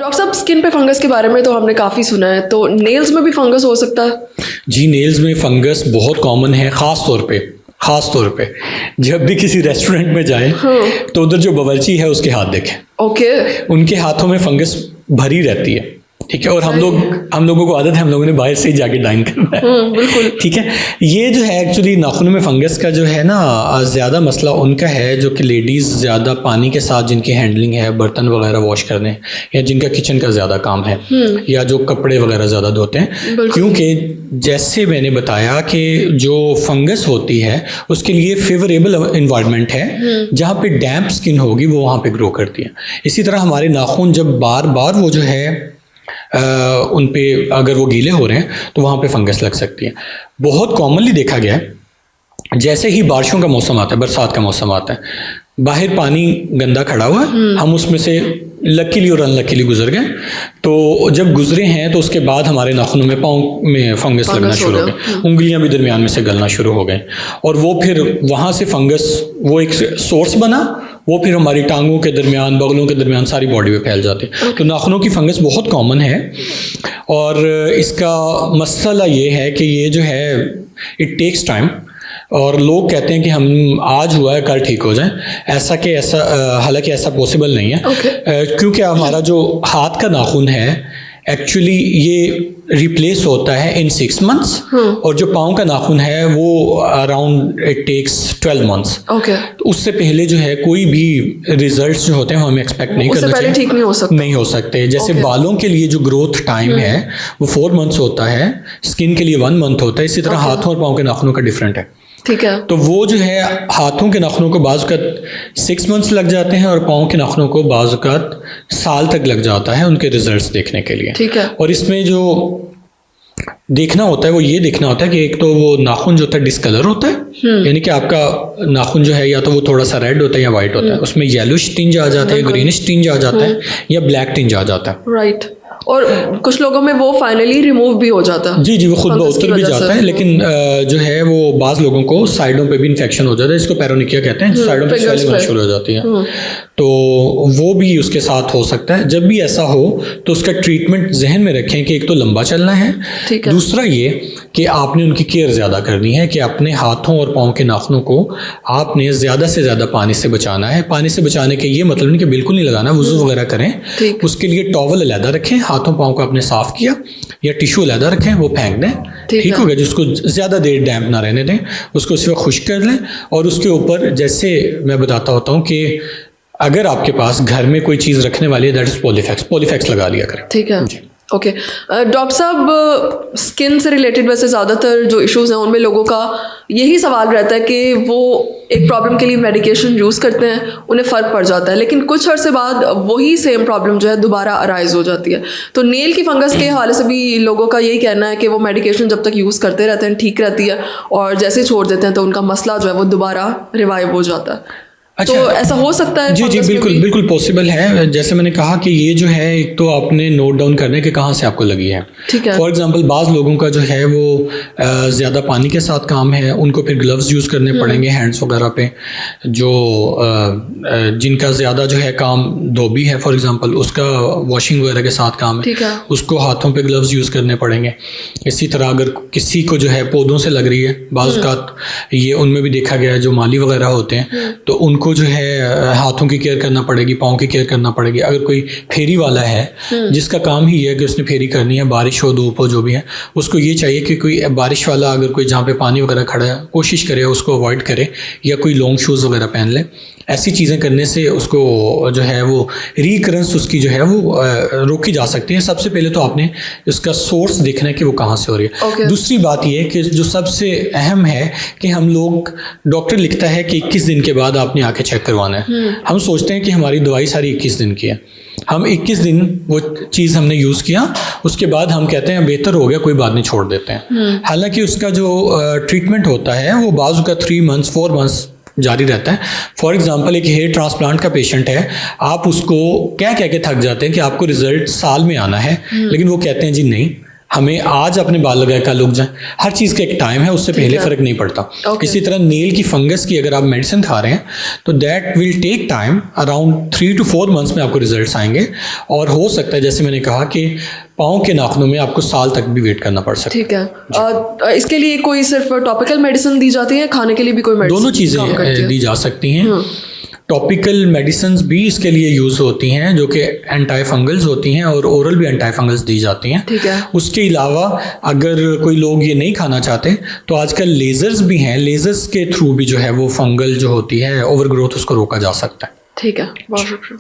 Doctor साहब, skin पे fungus के बारे में तो हमने काफ़ी सुना है, तो नेल्स में भी फंगस हो सकता है? जी, नेल्स में फंगस बहुत कॉमन है, ख़ास तौर पे जब भी किसी रेस्टोरेंट में जाए तो उधर जो बावर्ची है उसके हाथ देखें। ओके। उनके हाथों में फंगस भरी रहती है, ठीक है। और हम लोगों को आदत है, हम लोगों ने बाहर से ही जाके डाइन करना है, बिल्कुल, ठीक है। ये जो है एक्चुअली नाखूनों में फंगस का जो है ना ज़्यादा मसला उनका है जो कि लेडीज़ ज़्यादा पानी के साथ जिनकी हैंडलिंग है, बर्तन वगैरह वॉश करने, या जिनका किचन का ज़्यादा काम है, या जो कपड़े वगैरह ज़्यादा धोते हैं। क्योंकि जैसे मैंने बताया कि जो फंगस होती है उसके लिए फेवरेबल इन्वायरमेंट है, जहाँ पे डैम्प स्किन होगी वो वहाँ पे ग्रो करती है। इसी तरह हमारे नाखून जब बार बार वो जो है उन पे अगर वो गीले हो रहे हैं तो वहाँ पे फंगस लग सकती है। बहुत कॉमनली देखा गया है, जैसे ही बारिशों का मौसम आता है, बरसात का मौसम आता है, बाहर पानी गंदा खड़ा हुआ, हम उसमें से लकीली और अनलकीली गुजर गए, तो जब गुजरे हैं तो उसके बाद हमारे नाखूनों में, पाँव में फंगस लगना शुरू हो गए, उंगलियां भी दरमियान में से गलना शुरू हो गए, और वो फिर वहाँ से फंगस वो एक सोर्स बना, वो फिर हमारी टांगों के दरमियान, बगलों के दरमियान सारी बॉडी में फैल जाती है। तो नाखूनों की फंगस बहुत कॉमन है, और इसका मसला ये है कि ये जो है इट टेक्स टाइम, और लोग कहते हैं कि हम आज हुआ है कल ठीक हो जाए, हालांकि ऐसा पॉसिबल नहीं है। क्योंकि हमारा जो हाथ का नाखून है एक्चुअली ये रिप्लेस होता है इन 6 months, और जो पाँव का नाखून है वो अराउंड इट टेक्स 12 months। तो उससे पहले जो है कोई भी रिजल्ट्स जो होते हैं हम एक्सपेक्ट नहीं करना चाहिए, ठीक नहीं हो सकते। जैसे बालों के लिए जो ग्रोथ टाइम है वो 4 months होता है, स्किन के लिए 1 month होता है, इसी तरह हाथों और पाँव के नाखूनों का डिफरेंट है, ठीक है। तो वो जो है हाथों के नाखूनों को बाज़-ओ-क़ात 6 months लग जाते हैं, और पाँव के नाखूनों को बाज़-ओ-क़ात साल तक लग जाता है उनके रिजल्ट्स देखने के लिए, ठीक है। और इसमें जो देखना होता है वो ये देखना होता है कि एक तो वो नाखून जो होता है डिस्कलर होता है, यानी कि आपका नाखून जो है या तो वो थोड़ा सा रेड होता है या वाइट होता है, उसमें येलोइश टिंज आ जाता है, ग्रीनिश टिंज आ जाता है, या ब्लैक टिंज आ जाता है, राइट। और कुछ लोगों में वो फाइनली रिमूव भी हो जाता है। जी, वो खुद ब उतर भी जाता है, लेकिन जो है वो बाज़ लोगों को साइडों पे भी इन्फेक्शन हो जाता है, इसको पेरोनिकिया कहते हैं, साइडों पे स्वेलिंग होना शुरू हो जाती है, तो वो भी उसके साथ हो सकता है। जब भी ऐसा हो तो उसका ट्रीटमेंट जहन में रखें कि एक तो लंबा चलना है, दूसरा ये कि आपने उनकी केयर ज़्यादा करनी है, कि अपने हाथों और पाँव के नाखूनों को आपने ज़्यादा से ज़्यादा पानी से बचाना है। पानी से बचाने के ये मतलब नहीं कि बिल्कुल नहीं लगाना, वुज़ू वगैरह करें, उसके लिए टॉवल अलहदा रखें, हाथों पाँव को आपने साफ़ किया, या टिश्यू अलहदा रखें, वो फेंक दें, ठीक हो गया। जिसको ज़्यादा देर डैम्प ना रहने दें, उसको सिर्फ खुश्क कर लें, और उसके ऊपर जैसे मैं बताता होता हूँ कि अगर आपके पास घर में कोई चीज़ रखने वाली है, दैट इज़ पॉलीफैक्स लगा लिया करें, ठीक है। ओके डॉक्टर साहब, स्किन से रिलेटेड वैसे ज़्यादातर जो इश्यूज़ हैं उनमें लोगों का यही सवाल रहता है कि वो एक प्रॉब्लम के लिए मेडिकेशन यूज़ करते हैं, उन्हें फ़र्क पड़ जाता है, लेकिन कुछ अर्से बाद वही सेम प्रॉब्लम जो है दोबारा अराइज हो जाती है। तो नेल की फंगस के हवाले से भी लोगों का यही कहना है कि वो मेडिकेशन जब तक यूज़ करते रहते हैं ठीक रहती है, और जैसे छोड़ देते हैं तो उनका मसला जो है वो दोबारा रिवाइव हो जाता है। अच्छा, तो ऐसा हो सकता है? जी बिल्कुल पॉसिबल है। जैसे मैंने कहा कि ये जो है एक तो आपने नोट डाउन करना है कि कहाँ से आपको लगी है। ठीक है। फॉर एग्जांपल बाज़ लोगों का जो है वो ज़्यादा पानी के साथ काम है, उनको फिर ग्लव्स यूज़ करने पड़ेंगे हैंड्स वगैरह पे, जो जिनका ज़्यादा जो है काम धोबी है फॉर एग्जांपल, उसका वॉशिंग वगैरह के साथ काम है, उसको हाथों पे ग्लव्स यूज़ करने पड़ेंगे। इसी तरह अगर किसी को जो है पौधों से लग रही है, बाज़ का ये उनमें भी देखा गया है, जो माली वगैरह होते हैं तो उनको जो है हाथों की केयर करना पड़ेगी, पाँव की केयर करना पड़ेगी। अगर कोई फेरी वाला है जिसका काम ही है कि उसने फेरी करनी है, बारिश हो धूप हो जो भी है, उसको ये चाहिए कि कोई बारिश वाला अगर कोई जहाँ पे पानी वगैरह खड़ा है कोशिश करे उसको अवॉइड करे, या कोई लॉन्ग शूज़ वगैरह पहन ले। ऐसी चीज़ें करने से उसको जो है वो रिकरेंस उसकी जो है वो रोकी जा सकती है। सबसे पहले तो आपने इसका सोर्स देखना है कि वो कहाँ से हो रही है। दूसरी बात ये कि जो सबसे अहम है कि हम लोग, डॉक्टर लिखता है कि 21 दिन के बाद आपने आके चेक करवाना है। हम सोचते हैं कि हमारी दवाई सारी 21 दिन की है, हम 21 दिन वो चीज़ हमने यूज़ किया, उसके बाद हम कहते हैं बेहतर हो गया, कोई बात नहीं, छोड़ देते हैं। हालांकि उसका जो ट्रीटमेंट होता है वो बाज़ू का 3 months 4 months जारी रहता है। फॉर एग्जांपल एक हेयर ट्रांसप्लांट का पेशेंट है, आप उसको क्या कह के थक जाते हैं कि आपको रिजल्ट साल में आना है, लेकिन वो कहते हैं जी नहीं, हमें आज अपने बाल लगाए कल उग जाए, हर चीज़ का एक टाइम है, उससे पहले है। फ़र्क नहीं पड़ता। Okay. इसी तरह नेल की फंगस की अगर आप मेडिसिन खा रहे हैं तो that will take time, around 3 to 4 months में आपको रिजल्ट्स आएंगे, और हो सकता है जैसे मैंने कहा कि पाँव के नाखूनों में आपको साल तक भी वेट करना पड़ सकता है। ठीक है। इसके लिए कोई सिर्फ टॉपिकल मेडिसिन दी जाती है, खाने के लिए भी कोई मेडिसिन दोनों काम करती चीज़ें है? दी जा सकती हैं। टॉपिकल मेडिसिन्स भी इसके लिए यूज़ होती हैं जो कि एंटी फंगल्स होती हैं, और ओरल भी एंटी फंगल्स दी जाती हैं। ठीक है। उसके अलावा अगर कोई लोग ये नहीं खाना चाहते तो आजकल लेज़र्स भी हैं, लेज़र्स के थ्रू भी जो है वो फंगल जो होती है ओवरग्रोथ उसको रोका जा सकता है। ठीक है, बहुत शुक्रिया।